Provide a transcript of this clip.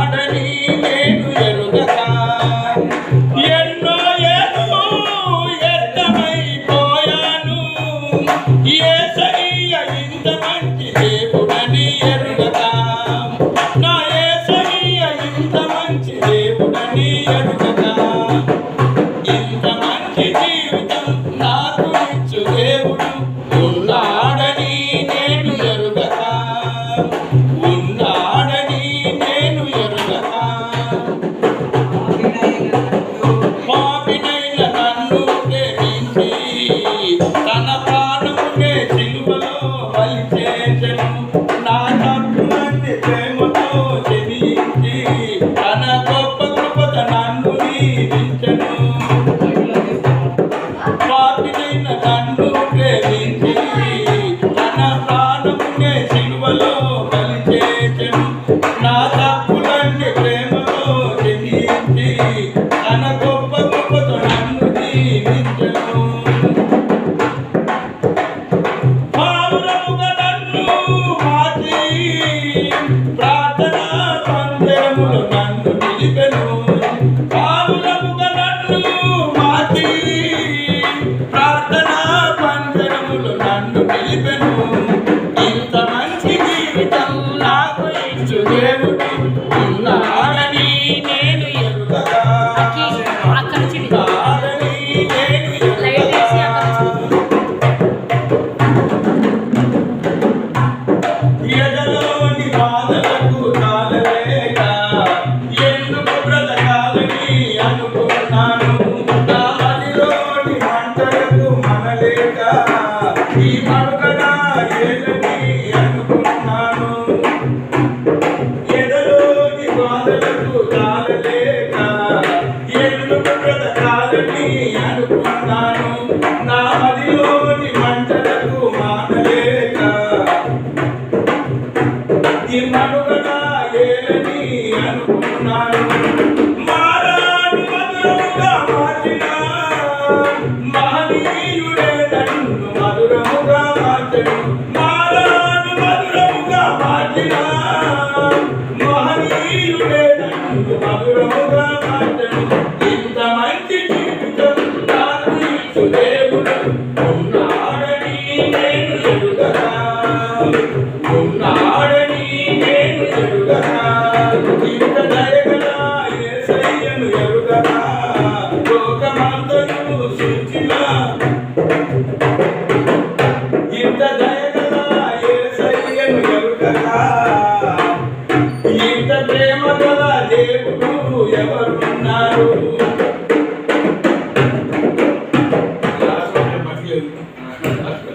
ఉన్నాడని నేను ఎరుగక ఎన్నో ఏళ్ళు ఎత్తమైపోయాను. యేసయ్య ఇంత మంచి దేవుడని ఎరుగక, నా యేసయ్య ఇంత మంచి దేవుడని ఎరుగక, ఇంత మంచి జీవితం నాకు ఇచ్చు దేవుడు ఉన్నాడని నేను ఎరుగక, ఉన్నాడని నేను ఎరుగక. పాపినైన నన్ను ప్రేమించి తన ప్రాణమునే సిలువలో బలి చేసెను. నా తప్పులన్నీ ప్రేమతో క్షమించి తన గొప్ప కృపతో నన్ను దీవించెను. పాపినైన నన్ను ప్రేమించి తన ప్రాణమునే సిలువలో బలి చేసెను. నా తప్పులన్నీ ప్రేమతో క్షమించి తన గొప్ప కృపతో నన్ను దీవించెను. పావురముగా నన్ను మార్చి ప్రార్థనా పంజరములో నన్ను నిలిపెను. పావురముగా నన్ను మార్చి ప్రార్థనా పంజరములో నన్ను నిలిపెను. ఇంత మంచి జీవితం నాకు ఇచ్చు దేవుడు ఉన్నాడని నేను ఎరుగక, ఉన్నాడని నేను ఎరుగక. ఎదలోని బాధలకు తాళలేక ఎందుకు బ్రతకాలని అనుకున్నాను. నా మదిలోని మంటలకు మనలేక ఈ మనుగడ ఏలని అనుకున్నాను. ఎదలోని బాధలకు తాళలేక ఎందుకు బ్రతకాలని అనుకున్నాను. నా మదిలోని మంటలకు మానలేక ఈ మనుగడ ఏలని అనుకున్నాను. మారాను మధురముగా మార్చిన మహనీయుడే నన్ను మధురముగా మార్చెను. మారాను మధురముగా మార్చిన మహనీయుడే నన్ను మధురముగా మార్చెను. ఇంత మంచి జీవితం నాకు ఇచ్చు దేవుడు ఉన్నాడని నేను ఎరుగక, ఉన్నాడని నేను ఎరుగక, ఇంత దయగల యేసయ్యను ఎరుగక, లోకమంతను సూచిన ఇంత దయగల యేసయ్యను ఎరుగక, ఇంత ప్రేమ గల దేవుడు ఎవరు